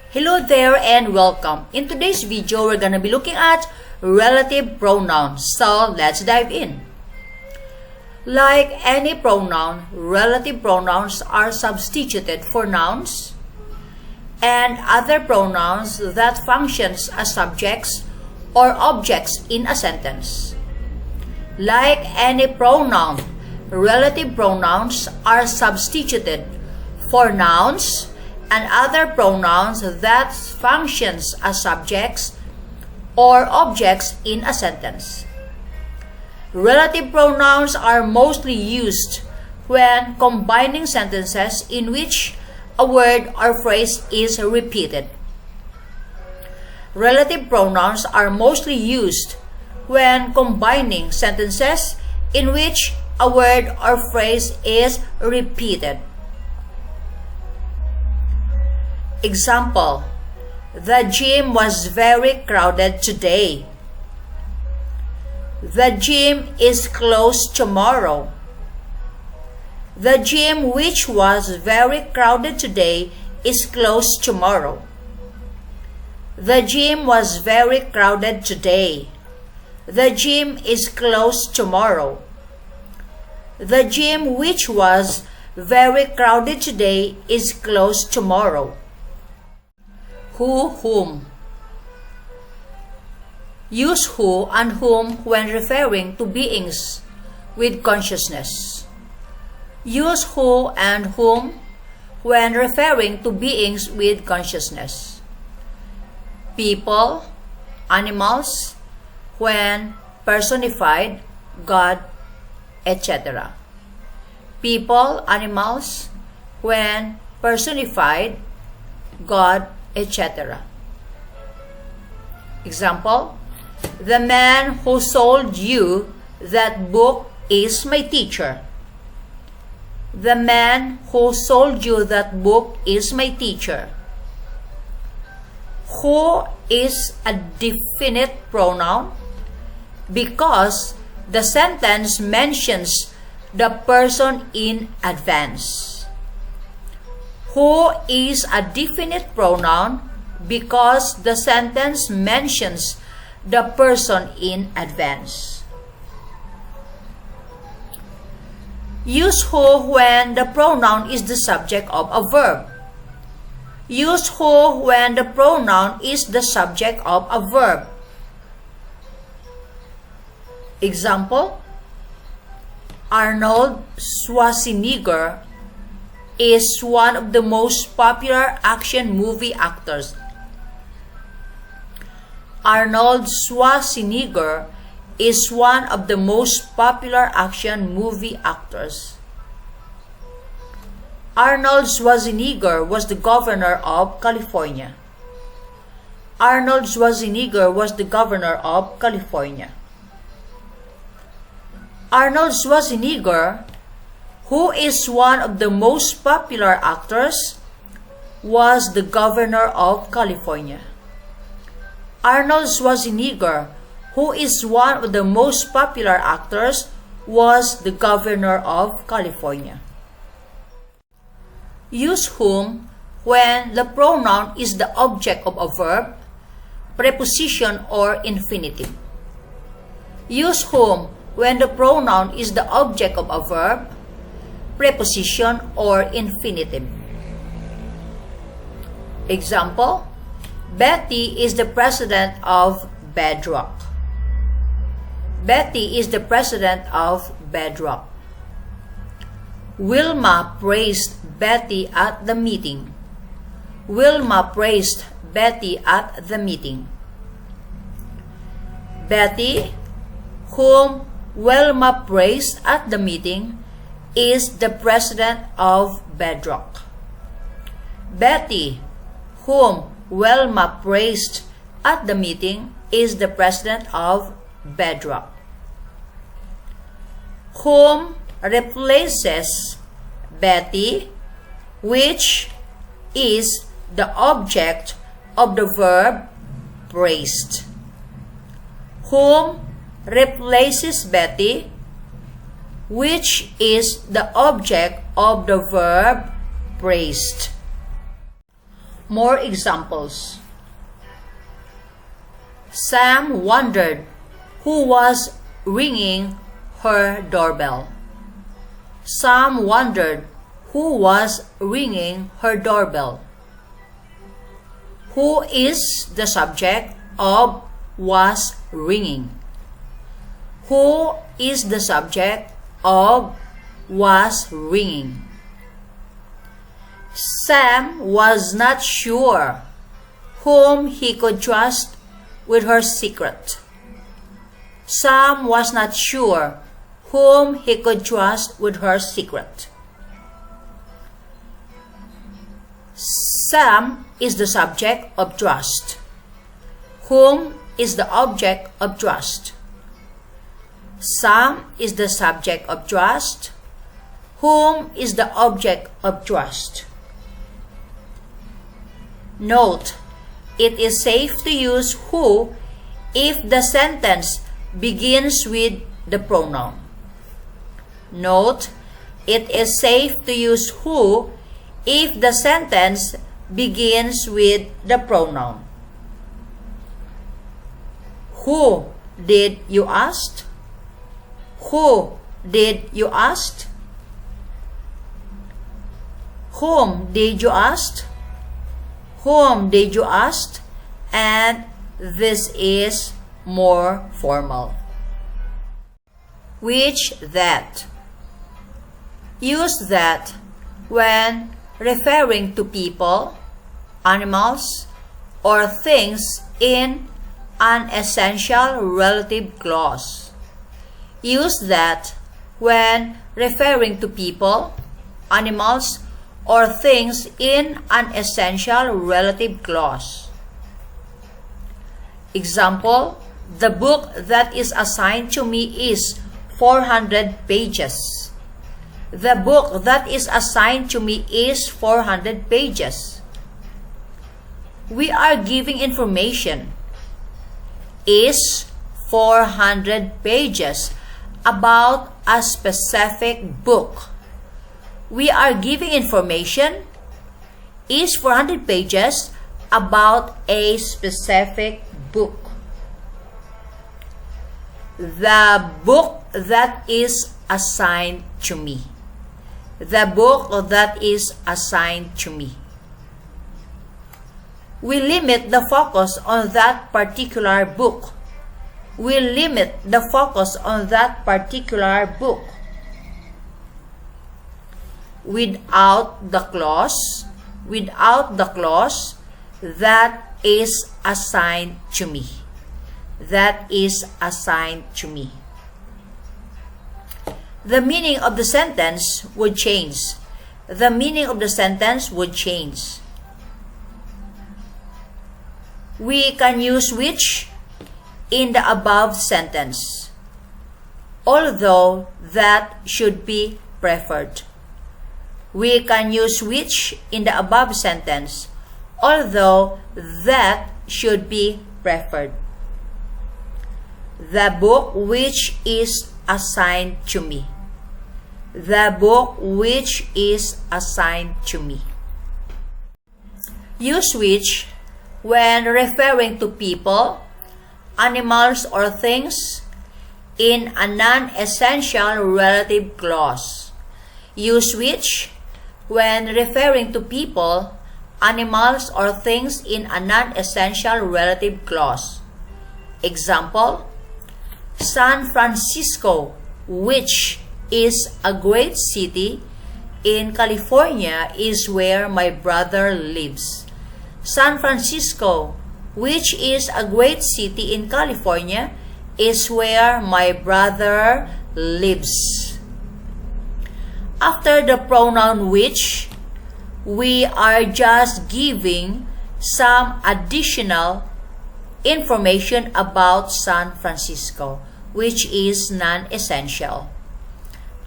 Hello there and welcome. In today's video, we're gonna be looking at relative pronouns. So, let's dive in. Like any pronoun, relative pronouns are substituted for nouns and other pronouns that functions as subjects or objects in a sentence. Like any pronoun, relative pronouns are substituted for nouns and other pronouns that functions as subjects or objects in a sentence. Relative pronouns are mostly used when combining sentences in which a word or phrase is repeated. Relative pronouns are mostly used when combining sentences in which a word or phrase is repeated. Example: the gym was very crowded today. The gym is closed tomorrow. The gym, which was very crowded today, is closed tomorrow. The gym was very crowded today. The gym is closed tomorrow. The gym, which was very crowded today, is closed tomorrow. Who, whom. Use who and whom when referring to beings with consciousness. Use who and whom when referring to beings with consciousness. People, animals, when personified, God, etc. People, animals, when personified, God, etc. Example: the man who sold you that book is my teacher. The man who sold you that book is my teacher. Who is a definite pronoun because the sentence mentions the person in advance. Who is a definite pronoun because the sentence mentions the person in advance. Use who when the pronoun is the subject of a verb. Use who when the pronoun is the subject of a verb. Example: Arnold Schwarzenegger is one of the most popular action movie actors. Arnold Schwarzenegger is one of the most popular action movie actors. Arnold Schwarzenegger was the governor of California. Arnold Schwarzenegger was the governor of California. Arnold Schwarzenegger, who is one of the most popular actors, was the governor of California. Arnold Schwarzenegger, who is one of the most popular actors, was the governor of California. Use whom when the pronoun is the object of a verb, preposition, or infinitive. Use whom when the pronoun is the object of a verb, preposition, or infinitive. Example: Betty is the president of Bedrock. Betty is the president of Bedrock. Wilma praised Betty at the meeting. Wilma praised Betty at the meeting. Betty, whom Wilma praised at the meeting, is the president of Bedrock. Betty, whom Wilma praised at the meeting, is the president of Bedrock. Whom replaces Betty, which is the object of the verb praised. Whom replaces Betty, which is the object of the verb praised. More examples. Sam wondered who was ringing her doorbell. Sam wondered who was ringing her doorbell. Who is the subject of was ringing? Who is the subject of was ringing? Sam was not sure whom he could trust with her secret. Sam was not sure whom he could trust with her secret. Sam is the subject of trust. Whom is the object of trust? Sam is the subject of trust. Whom is the object of trust? Note, it is safe to use who if the sentence begins with the pronoun. Note, it is safe to use who if the sentence begins with the pronoun. Who did you ask? Who did you ask? Whom did you ask? Whom did you ask? And this is more formal. Which that. Use that when referring to people, animals, or things in an essential relative clause. Use that when referring to people, animals, or things in an essential relative clause. Example, the book that is assigned to me is 400 pages. The book that is assigned to me is 400 pages. We are giving information. Is 400 pages about a specific book. We are giving information. Is 400 pages about a specific book. The book that is assigned to me. The book that is assigned to me. We limit the focus on that particular book. We limit the focus on that particular book. Without the clause, that is assigned to me. That is assigned to me. The meaning of the sentence would change. The meaning of the sentence would change. We can use which in the above sentence, although that should be preferred. We can use which in the above sentence, although that should be preferred. The book which is assigned to me. The book which is assigned to me. Use which when referring to people, animals, or things in a non-essential relative clause. Use which when referring to people, animals, or things in a non-essential relative clause. Example, San Francisco, which is a great city in California, is where my brother lives. San Francisco, which is a great city in California, is where my brother lives. After the pronoun which, we are just giving some additional information about San Francisco, which is non-essential.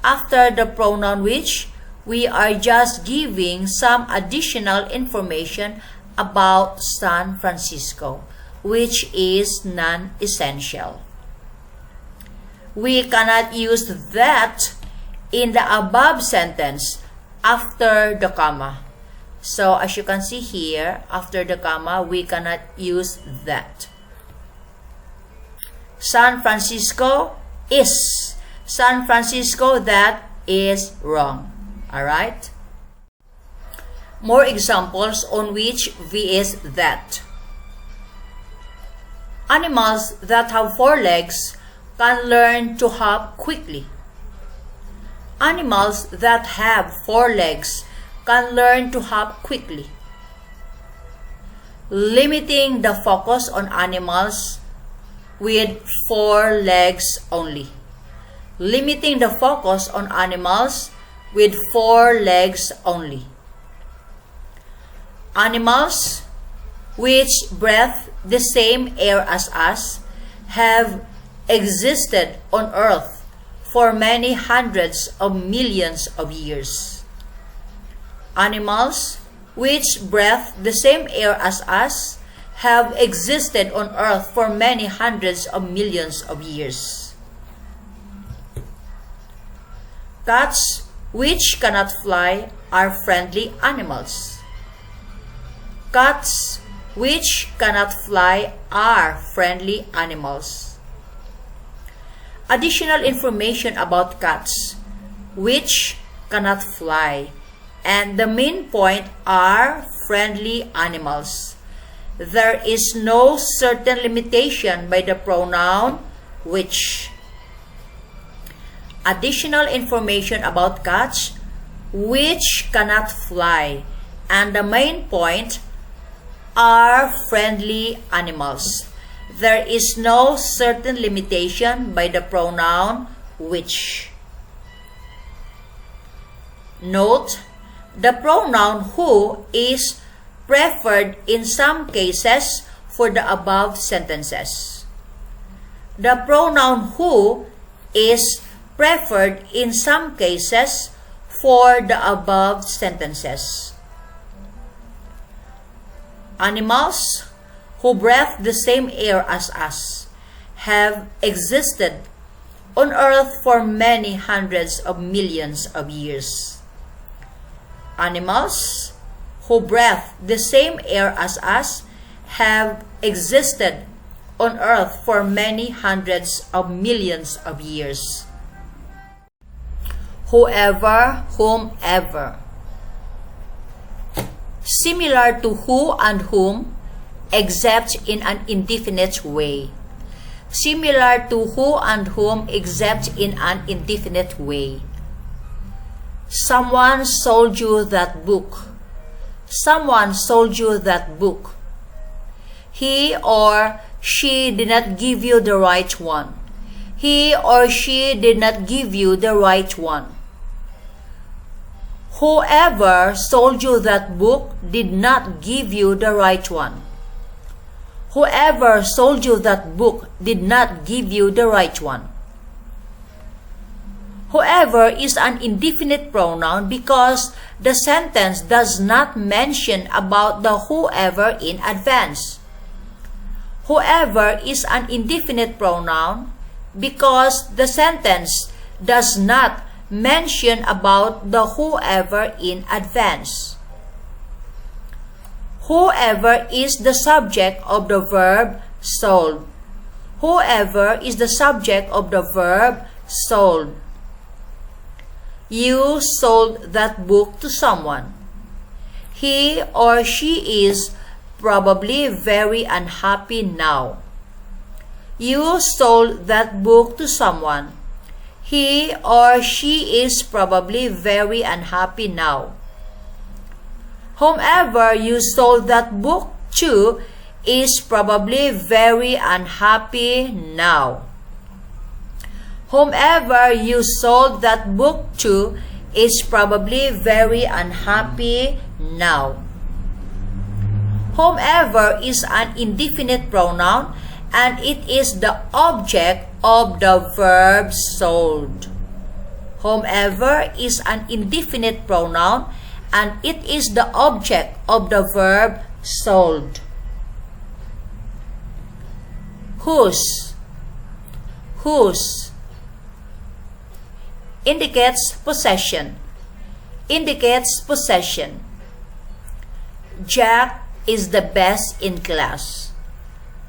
After the pronoun which, we are just giving some additional information about San Francisco, which is non-essential. We cannot use that in the above sentence after the comma. So as you can see here, after the comma, we cannot use that. San Francisco is. San Francisco, that is wrong. Alright? More examples on which V is that. Animals that have 4 legs can learn to hop quickly. Animals that have 4 legs can learn to hop quickly. Limiting the focus on animals with 4 legs only. Limiting the focus on animals with 4 legs only. Animals which breathe the same air as us have existed on Earth for many hundreds of millions of years. Animals which breathe the same air as us have existed on Earth for many hundreds of millions of years. Cats which cannot fly are friendly animals. Cats which cannot fly are friendly animals. Additional information about cats which cannot fly and the main point are friendly animals. There is no certain limitation by the pronoun which. Additional information about cats which cannot fly and the main point are friendly animals. There is no certain limitation by the pronoun which. Note, the pronoun who is preferred in some cases for the above sentences. The pronoun who is preferred in some cases for the above sentences. Animals who breathe the same air as us have existed on Earth for many hundreds of millions of years. Animals who breathe the same air as us have existed on Earth for many hundreds of millions of years. Whoever, whomever. Similar to who and whom, except in an indefinite way. Similar to who and whom, except in an indefinite way. Someone sold you that book. Someone sold you that book. He or she did not give you the right one. He or she did not give you the right one. Whoever sold you that book did not give you the right one. Whoever sold you that book did not give you the right one. Whoever is an indefinite pronoun because the sentence does not mention about the whoever in advance. Whoever is an indefinite pronoun because the sentence does not mention about the whoever in advance. Whoever is the subject of the verb sold. Whoever is the subject of the verb sold. You sold that book to someone. He or she is probably very unhappy now. You sold that book to someone. He or she is probably very unhappy now. Whomever you sold that book to is probably very unhappy now. Whomever you sold that book to is probably very unhappy now. Whomever is an indefinite pronoun and it is the object of the verb sold. Whomever is an indefinite pronoun and it is the object of the verb sold. Whose. Whose indicates possession. Indicates possession. Jack is the best in class.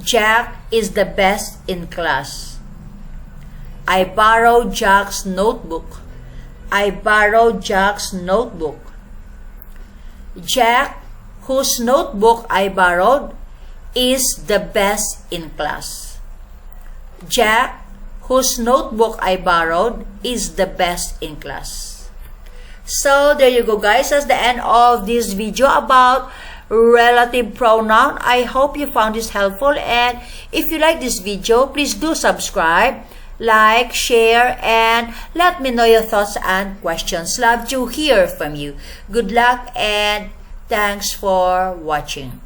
Jack is the best in class. I borrowed Jack's notebook. I borrowed Jack's notebook. Jack, whose notebook I borrowed, is the best in class. Jack, whose notebook I borrowed, is the best in class. So, there you go guys. That's the end of this video about relative pronoun. I hope you found this helpful, and if you like this video, please do subscribe, like, share, and let me know your thoughts and questions. Love to hear from you. Good luck and thanks for watching.